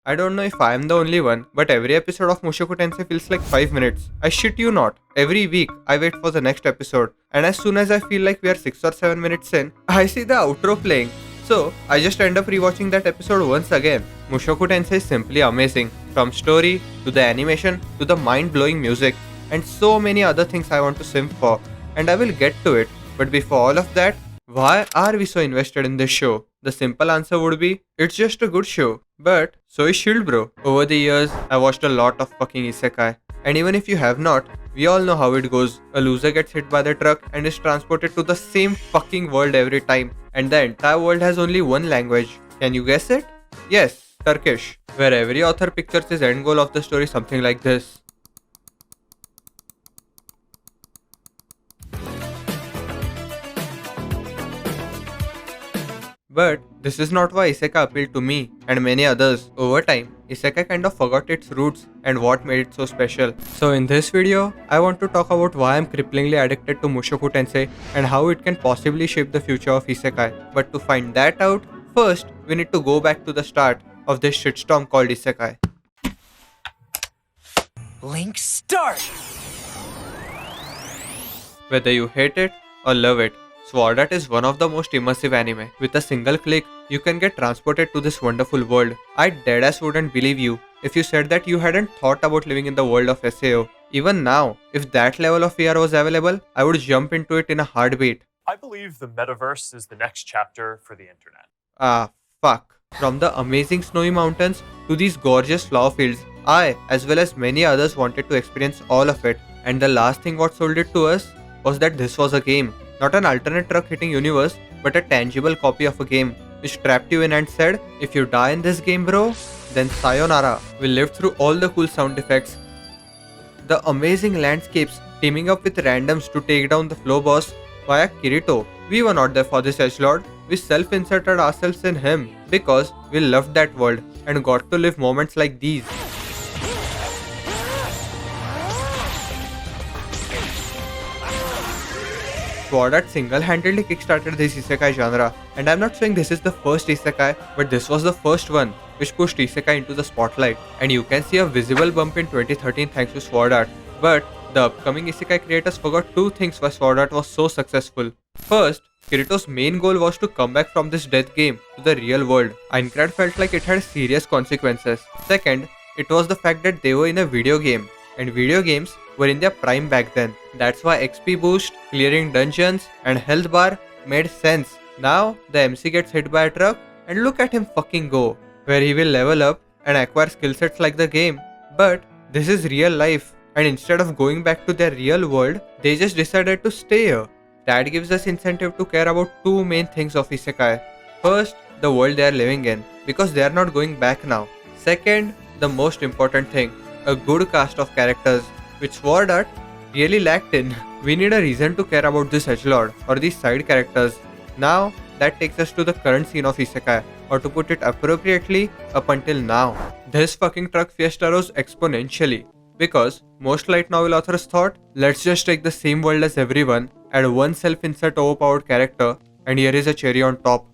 I don't know if I am the only one, but every episode of Mushoku Tensei feels like 5 minutes. I shit you not. Every week, I wait for the next episode, and as soon as I feel like we are 6 or 7 minutes in, I see the outro playing. So, I just end up rewatching that episode once again. Mushoku Tensei is simply amazing. From story, to the animation, to the mind-blowing music, and so many other things I want to simp for. And I will get to it. But before all of that, why are we so invested in this show? The simple answer would be, it's just a good show. But, so is Shield Bro. Over the years, I watched a lot of fucking isekai. And even if you have not, we all know how it goes. A loser gets hit by the truck and is transported to the same fucking world every time. And the entire world has only one language. Can you guess it? Yes, Turkish. Where every author pictures his end goal of the story something like this. But this is not why Isekai appealed to me and many others. Over time, Isekai kind of forgot its roots and what made it so special. So in this video, I want to talk about why I'm cripplingly addicted to Mushoku Tensei and how it can possibly shape the future of Isekai. But to find that out, first we need to go back to the start of this shitstorm called Isekai. Link start! Whether you hate it or love it, Sword Art is one of the most immersive anime. With a single click, you can get transported to this wonderful world. I deadass wouldn't believe you if you said that you hadn't thought about living in the world of SAO. Even now, if that level of VR was available, I would jump into it in a heartbeat. I believe the metaverse is the next chapter for the internet. Ah, fuck. From the amazing snowy mountains to these gorgeous flower fields, I, as well as many others, wanted to experience all of it. And the last thing what sold it to us was that this was a game. Not an alternate truck hitting universe, but a tangible copy of a game, which trapped you in and said, if you die in this game bro, then sayonara. We lived through all the cool sound effects, the amazing landscapes, teaming up with randoms to take down the flow boss via Kirito. We were not there for this edgelord, we self-inserted ourselves in him because we loved that world and got to live moments like these. Sword Art single-handedly kickstarted this isekai genre, and I'm not saying this is the first isekai, but this was the first one which pushed isekai into the spotlight, and you can see a visible bump in 2013 thanks to Sword Art. But the upcoming isekai creators forgot two things why Sword Art was so successful. First, Kirito's main goal was to come back from this death game to the real world. Aincrad felt like it had serious consequences. Second, it was the fact that they were in a video game, and video games were in their prime back then. That's why XP boost, clearing dungeons, and health bar made sense. Now, the MC gets hit by a truck, and look at him fucking go, where he will level up and acquire skill sets like the game. But this is real life, and instead of going back to their real world, they just decided to stay here. That gives us incentive to care about two main things of Isekai. First, the world they are living in, because they are not going back now. Second, the most important thing, a good cast of characters, which Sword Art really lacked in. We need a reason to care about this edgelord or these side characters. Now, that takes us to the current scene of Isekai, or to put it appropriately, up until now. This fucking truck fiesta rose exponentially, because most light novel authors thought, let's just take the same world as everyone, add one self-insert overpowered character, and here is a cherry on top.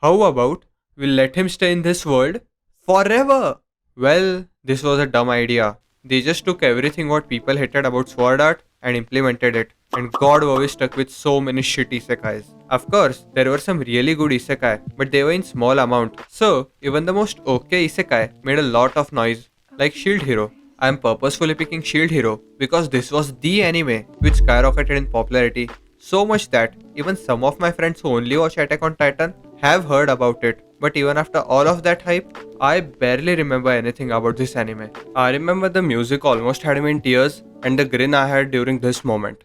How about, we'll let him stay in this world forever? Well, this was a dumb idea. They just took everything what people hated about Sword Art and implemented it. And god were we stuck with so many shit isekais. Of course, there were some really good isekai, but they were in small amount. So, even the most okay isekai made a lot of noise, like Shield Hero. I am purposefully picking Shield Hero because this was the anime which skyrocketed in popularity. So much that even some of my friends who only watch Attack on Titan have heard about it. But even after all of that hype, I barely remember anything about this anime. I remember the music almost had me in tears and the grin I had during this moment.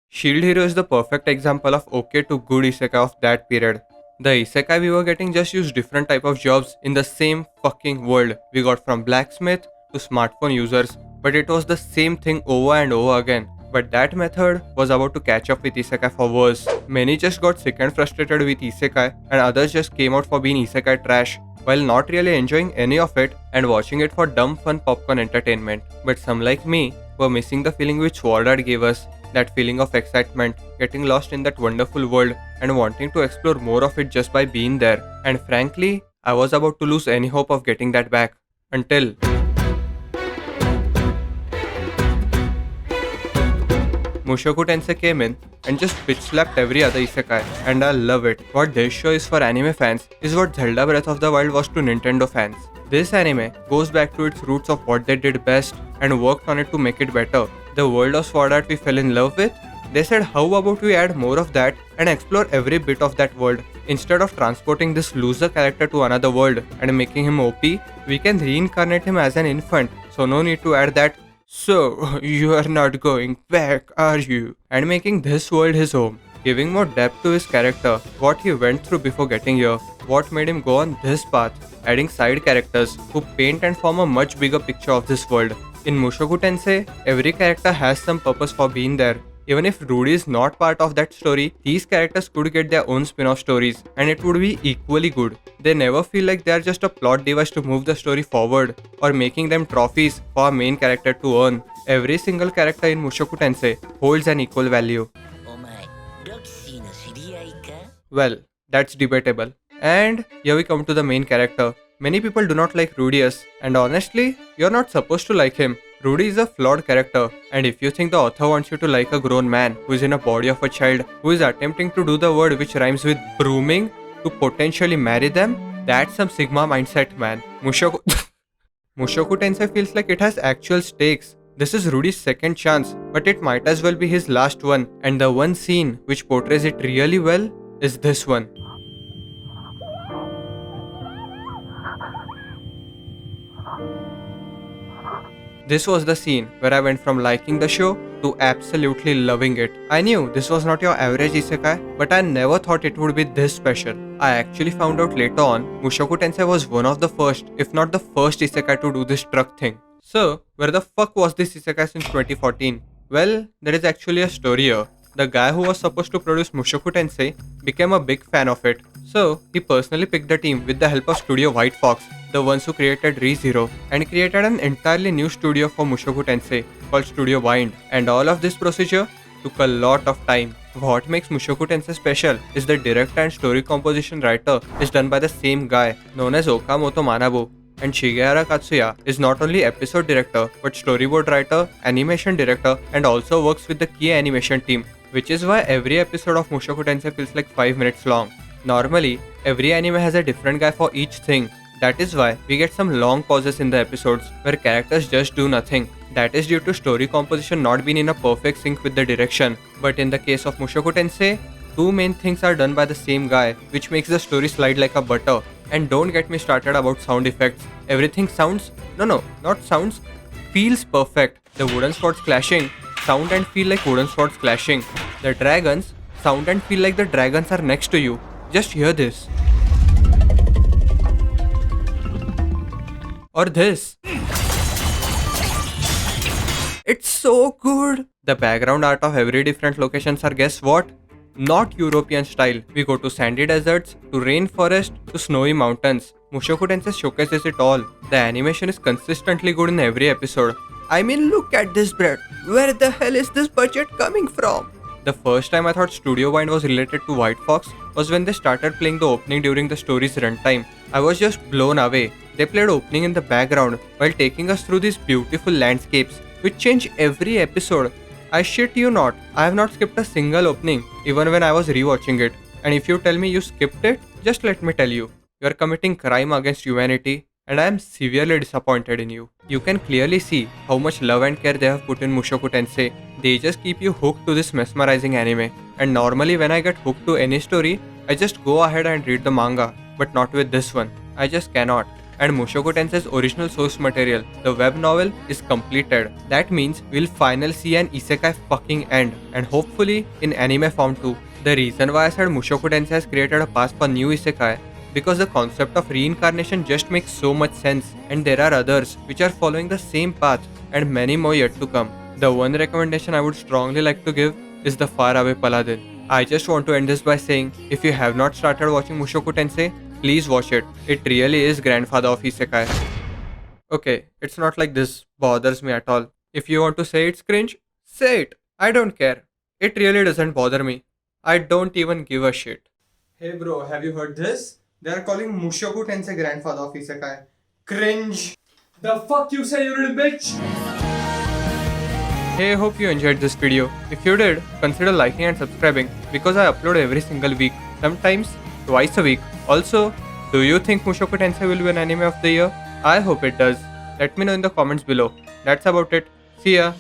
Shield Hero is the perfect example of okay to good isekai of that period. The isekai we were getting just used different type of jobs in the same fucking world. We got from blacksmith to smartphone users, but it was the same thing over and over again. But that method was about to catch up with isekai for worse. Many just got sick and frustrated with isekai, and others just came out for being isekai trash, while not really enjoying any of it and watching it for dumb fun popcorn entertainment. But some like me were missing the feeling which Sword Art gave us. That feeling of excitement, getting lost in that wonderful world and wanting to explore more of it just by being there. And frankly, I was about to lose any hope of getting that back. Until Mushoku Tensei came in and just bitch slapped every other isekai, and I love it. What this show is for anime fans is what Zelda Breath of the Wild was to Nintendo fans. This anime goes back to its roots of what they did best and worked on it to make it better. The world of Sword Art we fell in love with, they said how about we add more of that and explore every bit of that world. Instead of transporting this loser character to another world and making him OP, we can reincarnate him as an infant, so no need to add that "So, you are not going back, are you?" and making this world his home, giving more depth to his character, what he went through before getting here, what made him go on this path, adding side characters who paint and form a much bigger picture of this world. In Mushoku Tensei, every character has some purpose for being there. Even if Rudy is not part of that story, these characters could get their own spin-off stories and it would be equally good. They never feel like they are just a plot device to move the story forward or making them trophies for a main character to earn. Every single character in Mushoku Tensei holds an equal value. お前ロキシーの知り合いか Well, that's debatable. And here we come to the main character. Many people do not like Rudius, and honestly, you're not supposed to like him. Rudy is a flawed character, and if you think the author wants you to like a grown man who is in a body of a child who is attempting to do the word which rhymes with brooming to potentially marry them, that's some Sigma mindset, man. Mushoku Mushoku Tensei feels like it has actual stakes. This is Rudy's second chance, but it might as well be his last one, and the one scene which portrays it really well is this one. This was the scene where I went from liking the show to absolutely loving it. I knew this was not your average isekai, but I never thought it would be this special. I actually found out later on, Mushoku Tensei was one of the first, if not the first isekai to do this truck thing. So, where the fuck was this isekai since 2014? Well, there is actually a story here. The guy who was supposed to produce Mushoku Tensei became a big fan of it. So, he personally picked the team with the help of Studio White Fox, the ones who created ReZero, and created an entirely new studio for Mushoku Tensei called Studio Wind. And all of this procedure took a lot of time. What makes Mushoku Tensei special is the director and story composition writer is done by the same guy known as Okamoto Manabu. And Shigehara Katsuya is not only episode director but storyboard writer, animation director, and also works with the key animation team, which is why every episode of Mushoku Tensei feels like 5 minutes long. Normally, every anime has a different guy for each thing. That is why we get some long pauses in the episodes where characters just do nothing. That is due to story composition not being in a perfect sync with the direction. But in the case of Mushoku Tensei, two main things are done by the same guy, which makes the story slide like a butter. And don't get me started about sound effects. Everything sounds, not sounds, feels perfect. The wooden swords clashing sound and feel like wooden swords clashing. The dragons sound and feel like the dragons are next to you. Just hear this. Or this. It's so good. The background art of every different locations are, guess what? Not European style. We go to sandy deserts, to rainforest, to snowy mountains. Mushoku Tensei showcases it all. The animation is consistently good in every episode. I mean, look at this bread. Where the hell is this budget coming from? The first time I thought Studio Wind was related to White Fox was when they started playing the opening during the story's runtime. I was just blown away. They played opening in the background while taking us through these beautiful landscapes, which change every episode. I shit you not, I have not skipped a single opening, even when I was rewatching it. And if you tell me you skipped it, just let me tell you, you are committing crime against humanity, and I am severely disappointed in you. You can clearly see how much love and care they have put in Mushoku Tensei. They just keep you hooked to this mesmerizing anime. And normally when I get hooked to any story, I just go ahead and read the manga, but not with this one. I just cannot. And Mushoku Tensei's original source material, the web novel, is completed. That means we'll finally see an isekai fucking end, and hopefully in anime form too. The reason why I said Mushoku Tensei has created a path for new isekai, because the concept of reincarnation just makes so much sense, and there are others which are following the same path, and many more yet to come. The one recommendation I would strongly like to give is The Faraway Paladin. I just want to end this by saying, if you have not started watching Mushoku Tensei, please watch it. It really is grandfather of isekai. Okay, it's not like this bothers me at all. If you want to say it's cringe, say it. I don't care. It really doesn't bother me. I don't even give a shit. Hey bro, have you heard this? They are calling Mushoku Tensei grandfather of Isekai. Cringe. The fuck you say, you little bitch? Hey, hope you enjoyed this video. If you did, consider liking and subscribing because I upload every single week, sometimes twice a week. Also, do you think Mushoku Tensei will be an anime of the year? I hope it does. Let me know in the comments below. That's about it. See ya.